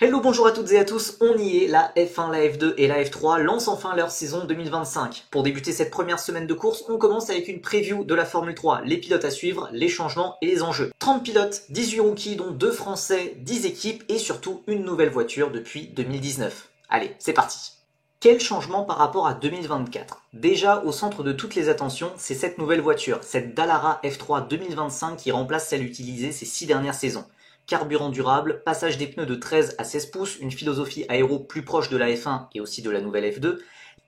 Hello, bonjour à toutes et à tous, on y est, la F1, la F2 et la F3 lancent enfin leur saison 2025. Pour débuter cette première semaine de course, on commence avec une preview de la Formule 3, les pilotes à suivre, les changements et les enjeux. 30 pilotes, 18 rookies dont 2 français, 10 équipes et surtout une nouvelle voiture depuis 2019. Allez, c'est parti. Quel changement par rapport à 2024? Déjà au centre de toutes les attentions, c'est cette nouvelle voiture, cette Dallara F3 2025 qui remplace celle utilisée ces 6 dernières saisons. Carburant durable, passage des pneus de 13 à 16 pouces, une philosophie aéro plus proche de la F1 et aussi de la nouvelle F2.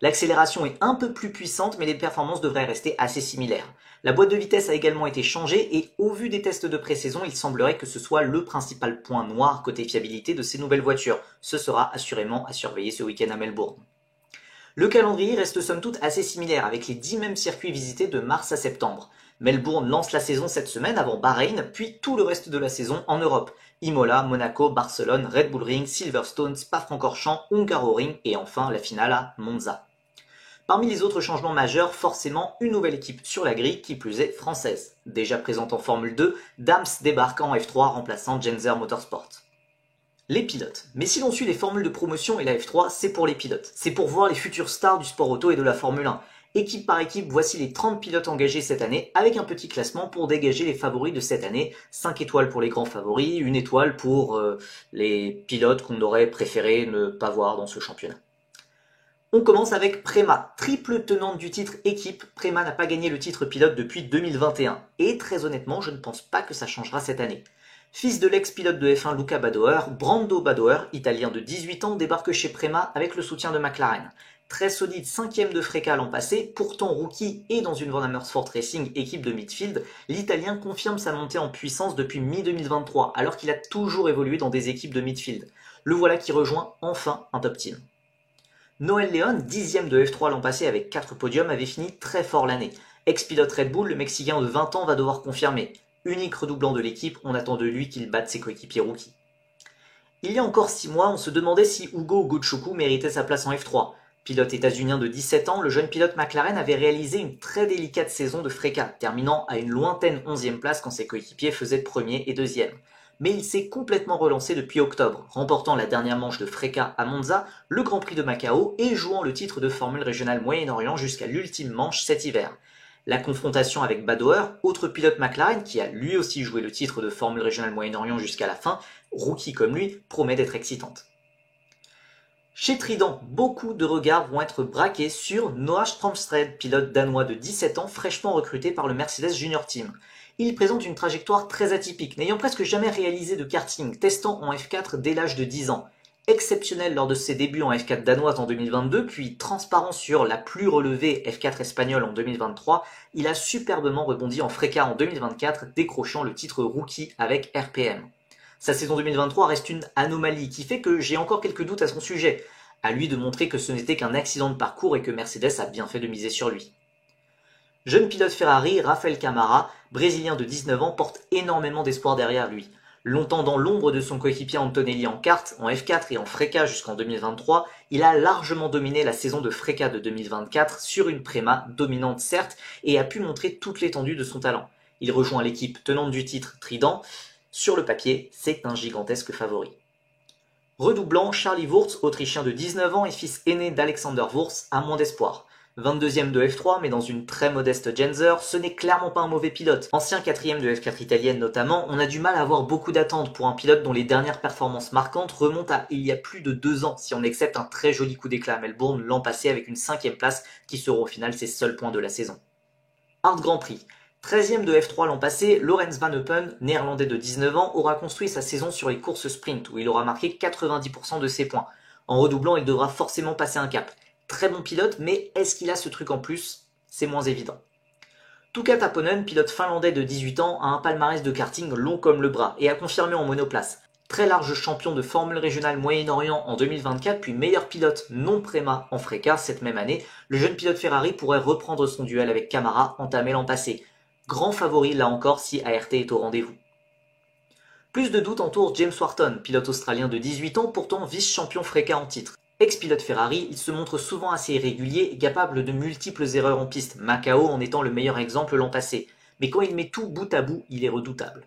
L'accélération est un peu plus puissante mais les performances devraient rester assez similaires. La boîte de vitesse a également été changée et au vu des tests de pré-saison, il semblerait que ce soit le principal point noir côté fiabilité de ces nouvelles voitures. Ce sera assurément à surveiller ce week-end à Melbourne. Le calendrier reste somme toute assez similaire avec les 10 mêmes circuits visités de mars à septembre. Melbourne lance la saison cette semaine avant Bahreïn, puis tout le reste de la saison en Europe. Imola, Monaco, Barcelone, Red Bull Ring, Silverstone, Spa-Francorchamps, Hungaroring et enfin la finale à Monza. Parmi les autres changements majeurs, forcément une nouvelle équipe sur la grille qui plus est française. Déjà présente en Formule 2, Dams débarque en F3 remplaçant Genzer Motorsport. Les pilotes. Mais si l'on suit les formules de promotion et la F3, c'est pour les pilotes. C'est pour voir les futures stars du sport auto et de la Formule 1. Équipe par équipe, voici les 30 pilotes engagés cette année, avec un petit classement pour dégager les favoris de cette année. 5 étoiles pour les grands favoris, 1 étoile pour les pilotes qu'on aurait préféré ne pas voir dans ce championnat. On commence avec Prema, triple tenante du titre équipe. Prema n'a pas gagné le titre pilote depuis 2021. Et très honnêtement, je ne pense pas que ça changera cette année. Fils de l'ex-pilote de F1 Luca Badoer, Brando Badoer, italien de 18 ans, débarque chez Prema avec le soutien de McLaren. Très solide 5ème de Freca l'an passé, pourtant rookie et dans une Van Amersfoort Racing équipe de midfield, l'Italien confirme sa montée en puissance depuis mi-2023, alors qu'il a toujours évolué dans des équipes de midfield. Le voilà qui rejoint enfin un top team. Noël Leon, 10ème de F3 l'an passé avec 4 podiums, avait fini très fort l'année. Ex-pilote Red Bull, le Mexicain de 20 ans va devoir confirmer. Unique redoublant de l'équipe, on attend de lui qu'il batte ses coéquipiers rookies. Il y a encore 6 mois, on se demandait si Hugo Gochoku méritait sa place en F3. Pilote états-unien de 17 ans, le jeune pilote McLaren avait réalisé une très délicate saison de Freca, terminant à une lointaine 11e place quand ses coéquipiers faisaient premier et deuxième. Mais il s'est complètement relancé depuis octobre, remportant la dernière manche de Freca à Monza, le Grand Prix de Macao et jouant le titre de Formule régionale Moyen-Orient jusqu'à l'ultime manche cet hiver. La confrontation avec Badoer, autre pilote McLaren qui a lui aussi joué le titre de Formule régionale Moyen-Orient jusqu'à la fin, rookie comme lui, promet d'être excitante. Chez Trident, beaucoup de regards vont être braqués sur Noah Stromstred, pilote danois de 17 ans fraîchement recruté par le Mercedes Junior Team. Il présente une trajectoire très atypique, n'ayant presque jamais réalisé de karting, testant en F4 dès l'âge de 10 ans. Exceptionnel lors de ses débuts en F4 danoise en 2022, puis transparent sur la plus relevée F4 espagnole en 2023, il a superbement rebondi en Freca en 2024, décrochant le titre rookie avec RPM. Sa saison 2023 reste une anomalie qui fait que j'ai encore quelques doutes à son sujet. À lui de montrer que ce n'était qu'un accident de parcours et que Mercedes a bien fait de miser sur lui. Jeune pilote Ferrari, Rafael Camara, brésilien de 19 ans, porte énormément d'espoir derrière lui. Longtemps dans l'ombre de son coéquipier Antonelli en kart, en F4 et en Freca jusqu'en 2023, il a largement dominé la saison de Freca de 2024 sur une Prema dominante certes et a pu montrer toute l'étendue de son talent. Il rejoint l'équipe tenante du titre Trident. Sur le papier, c'est un gigantesque favori. Redoublant, Charlie Wurz, autrichien de 19 ans et fils aîné d'Alexander Wurz, a moins d'espoir. 22ème de F3 mais dans une très modeste Genzer, ce n'est clairement pas un mauvais pilote. Ancien 4ème de F4 italienne notamment, on a du mal à avoir beaucoup d'attentes pour un pilote dont les dernières performances marquantes remontent à il y a plus de 2 ans si on accepte un très joli coup d'éclat à Melbourne l'an passé avec une 5ème place qui sera au final ses seuls points de la saison. Hard Grand Prix. 13ème de F3 l'an passé, Laurens Van Eupen, néerlandais de 19 ans, aura construit sa saison sur les courses sprint où il aura marqué 90% de ses points. En redoublant, il devra forcément passer un cap. Très bon pilote, mais est-ce qu'il a ce truc en plus? C'est moins évident. Tuukka Taponen, pilote finlandais de 18 ans, a un palmarès de karting long comme le bras et a confirmé en monoplace. Très large champion de Formule régionale Moyen-Orient en 2024, puis meilleur pilote non Prema en Freca cette même année, le jeune pilote Ferrari pourrait reprendre son duel avec Camara entamé l'an passé. Grand favori là encore si ART est au rendez-vous. Plus de doutes entourent James Wharton, pilote australien de 18 ans, pourtant vice-champion Freca en titre. Ex-pilote Ferrari, il se montre souvent assez irrégulier et capable de multiples erreurs en piste, Macao en étant le meilleur exemple l'an passé. Mais quand il met tout bout à bout, il est redoutable.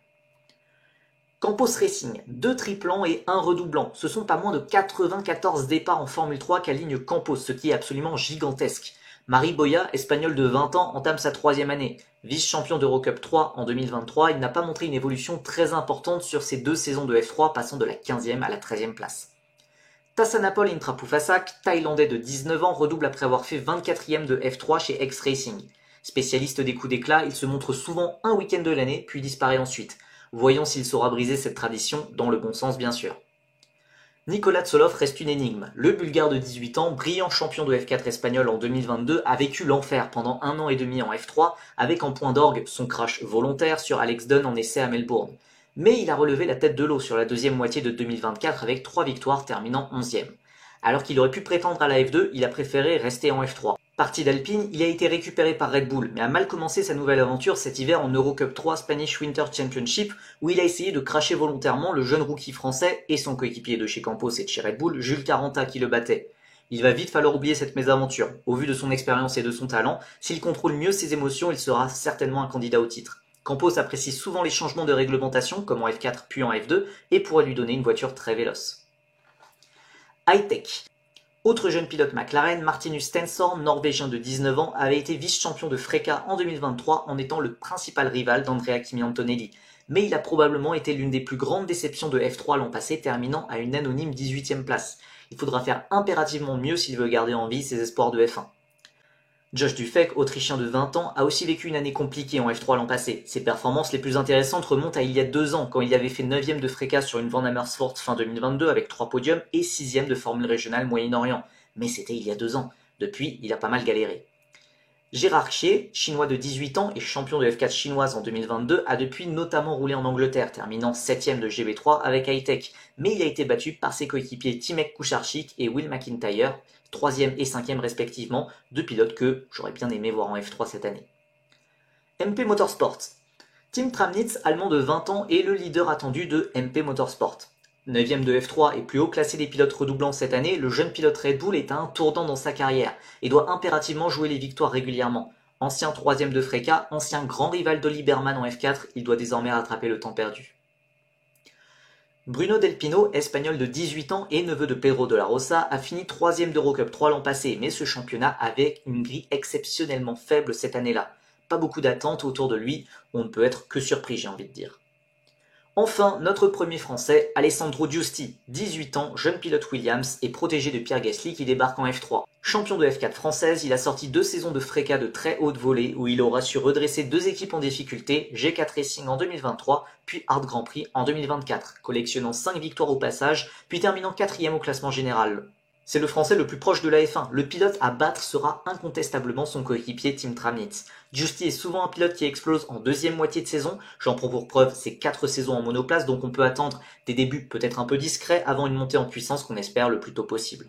Campos Racing, 2 triplants et 1 redoublant. Ce sont pas moins de 94 départs en Formule 3 qu'aligne Campos, ce qui est absolument gigantesque. Mari Boya, espagnol de 20 ans, entame sa 3e année. Vice-champion d'Eurocup 3 en 2023, il n'a pas montré une évolution très importante sur ses 2 saisons de F3, passant de la 15e à la 13e place. Tassanapol Intrapufasak, thaïlandais de 19 ans, redouble après avoir fait 24e de F3 chez X Racing. Spécialiste des coups d'éclat, il se montre souvent un week-end de l'année, puis disparaît ensuite. Voyons s'il saura briser cette tradition, dans le bon sens bien sûr. Nicolas Tsolov reste une énigme. Le Bulgare de 18 ans, brillant champion de F4 espagnol en 2022, a vécu l'enfer pendant 1 an et demi en F3, avec en point d'orgue son crash volontaire sur Alex Dunn en essai à Melbourne. Mais il a relevé la tête de l'eau sur la deuxième moitié de 2024 avec 3 victoires terminant 11e. Alors qu'il aurait pu prétendre à la F2, il a préféré rester en F3. Parti d'Alpine, il a été récupéré par Red Bull, mais a mal commencé sa nouvelle aventure cet hiver en Eurocup 3 Spanish Winter Championship, où il a essayé de cracher volontairement le jeune rookie français et son coéquipier de chez Campos et de chez Red Bull, Jules Caranta, qui le battait. Il va vite falloir oublier cette mésaventure. Au vu de son expérience et de son talent, s'il contrôle mieux ses émotions, il sera certainement un candidat au titre. Campos apprécie souvent les changements de réglementation, comme en F4 puis en F2, et pourrait lui donner une voiture très véloce. High-Tech. Autre jeune pilote McLaren, Martinus Stenshorn, norvégien de 19 ans, avait été vice-champion de FRECA en 2023 en étant le principal rival d'Andrea Kimi Antonelli. Mais il a probablement été l'une des plus grandes déceptions de F3 l'an passé, terminant à une anonyme 18e place. Il faudra faire impérativement mieux s'il veut garder en vie ses espoirs de F1. Josh Dufek, autrichien de 20 ans, a aussi vécu une année compliquée en F3 l'an passé. Ses performances les plus intéressantes remontent à il y a 2 ans, quand il avait fait 9e de FRECA sur une Van Amersfoort fin 2022 avec 3 podiums et 6e de Formule Régionale Moyen-Orient. Mais c'était il y a 2 ans. Depuis, il a pas mal galéré. Gérard Chier, chinois de 18 ans et champion de F4 chinoise en 2022, a depuis notamment roulé en Angleterre, terminant 7e de GB3 avec High-Tech, mais il a été battu par ses coéquipiers Timek Kucharczyk et Will McIntyre, 3e et 5e respectivement, 2 pilotes que j'aurais bien aimé voir en F3 cette année. MP Motorsport. Tim Tramnitz, allemand de 20 ans, est le leader attendu de MP Motorsport. 9e de F3 et plus haut classé des pilotes redoublants cette année, le jeune pilote Red Bull est à un tournant dans sa carrière et doit impérativement jouer les victoires régulièrement. Ancien 3e de FRECA, ancien grand rival d'Olly Berman en F4, il doit désormais rattraper le temps perdu. Bruno Del Pino, espagnol de 18 ans et neveu de Pedro de la Rosa, a fini 3e d'Eurocup 3 l'an passé, mais ce championnat avait une grille exceptionnellement faible cette année-là. Pas beaucoup d'attentes autour de lui, on ne peut être que surpris, j'ai envie de dire. Enfin, notre premier français, Alessandro Giusti, 18 ans, jeune pilote Williams et protégé de Pierre Gasly qui débarque en F3. Champion de F4 française, il a sorti 2 saisons de FRECA de très haute volée où il aura su redresser 2 équipes en difficulté, G4 Racing en 2023, puis Hard Grand Prix en 2024, collectionnant 5 victoires au passage, puis terminant 4e au classement général. C'est le français le plus proche de la F1. Le pilote à battre sera incontestablement son coéquipier Tim Tramnitz. Giusti est souvent un pilote qui explose en deuxième moitié de saison. J'en prends pour preuve ses 4 saisons en monoplace, donc on peut attendre des débuts peut-être un peu discrets avant une montée en puissance qu'on espère le plus tôt possible.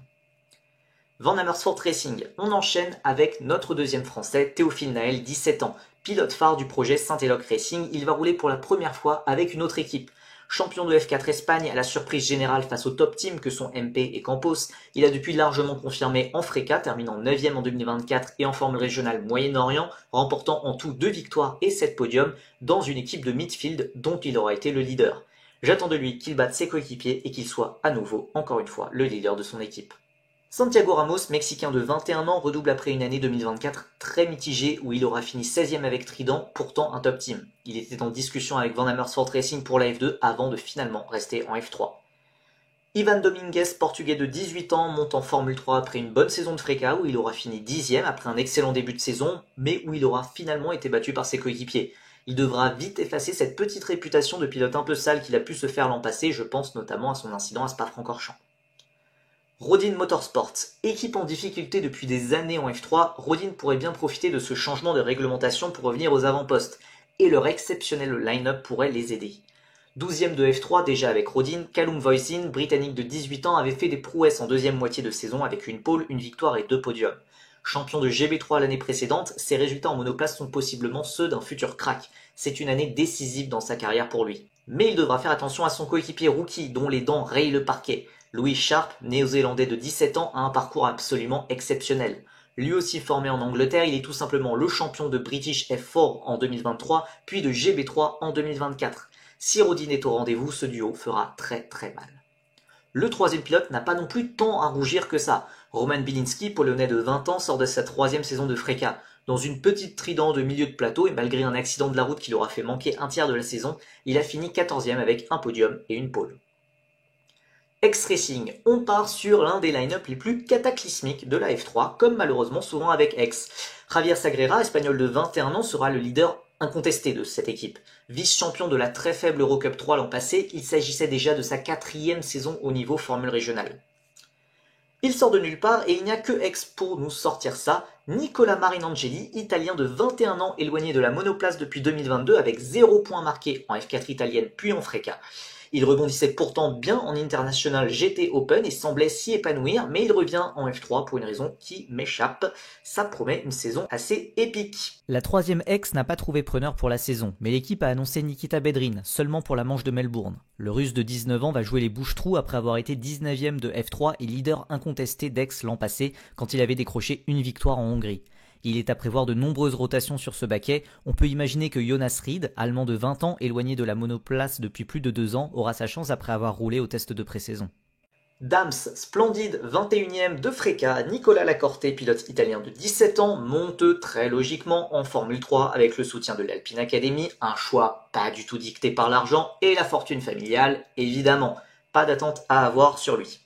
Van Amersfoort Racing, on enchaîne avec notre deuxième français, Théophile Naël, 17 ans. Pilote phare du projet Saint-Eloque Racing, il va rouler pour la première fois avec une autre équipe. Champion de F4 Espagne à la surprise générale face au top team que sont MP et Campos, il a depuis largement confirmé en FRECA, terminant 9e en 2024 et en Formule Régionale Moyen-Orient, remportant en tout 2 victoires et 7 podiums dans une équipe de midfield dont il aura été le leader. J'attends de lui qu'il batte ses coéquipiers et qu'il soit à nouveau, encore une fois, le leader de son équipe. Santiago Ramos, mexicain de 21 ans, redouble après une année 2024 très mitigée où il aura fini 16e avec Trident, pourtant un top team. Il était en discussion avec Van Amersfoort Racing pour la F2 avant de finalement rester en F3. Ivan Dominguez, portugais de 18 ans, monte en Formule 3 après une bonne saison de FRECA où il aura fini 10e après un excellent début de saison, mais où il aura finalement été battu par ses coéquipiers. Il devra vite effacer cette petite réputation de pilote un peu sale qu'il a pu se faire l'an passé, je pense notamment à son incident à Spa-Francorchamps. Rodin Motorsport, équipe en difficulté depuis des années en F3, Rodin pourrait bien profiter de ce changement de réglementation pour revenir aux avant-postes, et leur exceptionnel line-up pourrait les aider. 12e de F3 déjà avec Rodin, Callum Voisin, britannique de 18 ans, avait fait des prouesses en deuxième moitié de saison avec une pole, une victoire et 2 podiums. Champion de GB3 l'année précédente, ses résultats en monoplace sont possiblement ceux d'un futur crack. C'est une année décisive dans sa carrière pour lui. Mais il devra faire attention à son coéquipier rookie dont les dents rayent le parquet. Louis Sharp, néo-zélandais de 17 ans, a un parcours absolument exceptionnel. Lui aussi formé en Angleterre, il est tout simplement le champion de British F4 en 2023, puis de GB3 en 2024. Si Rodin est au rendez-vous, ce duo fera très mal. Le troisième pilote n'a pas non plus tant à rougir que ça. Roman Bilinski, polonais de 20 ans, sort de sa 3e saison de FRECA. Dans une petite Trident de milieu de plateau et malgré un accident de la route qui l'aura fait manquer un tiers de la saison, il a fini 14e avec un podium et une pole. X-Racing, on part sur l'un des line-up les plus cataclysmiques de la F3, comme malheureusement souvent avec X. Javier Sagrera, espagnol de 21 ans, sera le leader incontesté de cette équipe. Vice-champion de la très faible Eurocup 3 l'an passé, il s'agissait déjà de sa 4e saison au niveau formule régionale. Il sort de nulle part et il n'y a que X pour nous sortir ça. Nicola Marinangeli, italien de 21 ans éloigné de la monoplace depuis 2022 avec 0 points marqués en F4 italienne puis en FRECA. Il rebondissait pourtant bien en International GT Open et semblait s'y épanouir, mais il revient en F3 pour une raison qui m'échappe. Ça promet une saison assez épique. La 3e X n'a pas trouvé preneur pour la saison, mais l'équipe a annoncé Nikita Bedrin, seulement pour la manche de Melbourne. Le Russe de 19 ans va jouer les bouches-trous après avoir été 19e de F3 et leader incontesté d'X l'an passé quand il avait décroché une victoire en Hongrie. Il est à prévoir de nombreuses rotations sur ce baquet. On peut imaginer que Jonas Ried, allemand de 20 ans, éloigné de la monoplace depuis plus de 2 ans, aura sa chance après avoir roulé au test de pré-saison. Dams, splendide 21e de FRECA, Nicolas Lacorte, pilote italien de 17 ans, monte très logiquement en Formule 3 avec le soutien de l'Alpine Academy, un choix pas du tout dicté par l'argent et la fortune familiale, évidemment. Pas d'attente à avoir sur lui.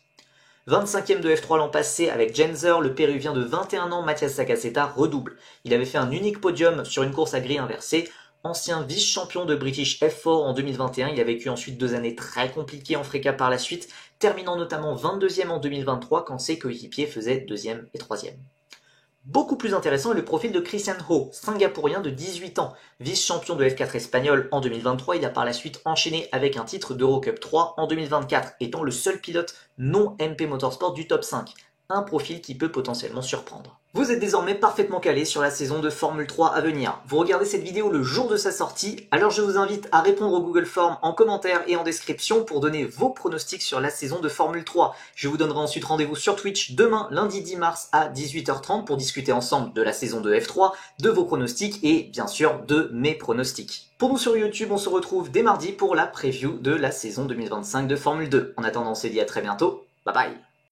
25e de F3 l'an passé avec Genzer, le péruvien de 21 ans Mathias Sacaceta redouble. Il avait fait un unique podium sur une course à grille inversée. Ancien vice-champion de British F4 en 2021, il a vécu ensuite 2 années très compliquées en FRECA par la suite, terminant notamment 22e en 2023 quand ses coéquipiers faisaient 2e et 3e. Beaucoup plus intéressant est le profil de Christian Ho, singapourien de 18 ans. Vice-champion de F4 espagnol en 2023, il a par la suite enchaîné avec un titre d'Eurocup 3 en 2024, étant le seul pilote non MP Motorsport du top 5. Un profil qui peut potentiellement surprendre. Vous êtes désormais parfaitement calé sur la saison de Formule 3 à venir. Vous regardez cette vidéo le jour de sa sortie, alors je vous invite à répondre au Google Form en commentaire et en description pour donner vos pronostics sur la saison de Formule 3. Je vous donnerai ensuite rendez-vous sur Twitch demain, lundi 10 mars à 18h30 pour discuter ensemble de la saison de F3, de vos pronostics et bien sûr de mes pronostics. Pour nous sur YouTube, on se retrouve dès mardi pour la preview de la saison 2025 de Formule 2. En attendant, on se dit à très bientôt. Bye bye.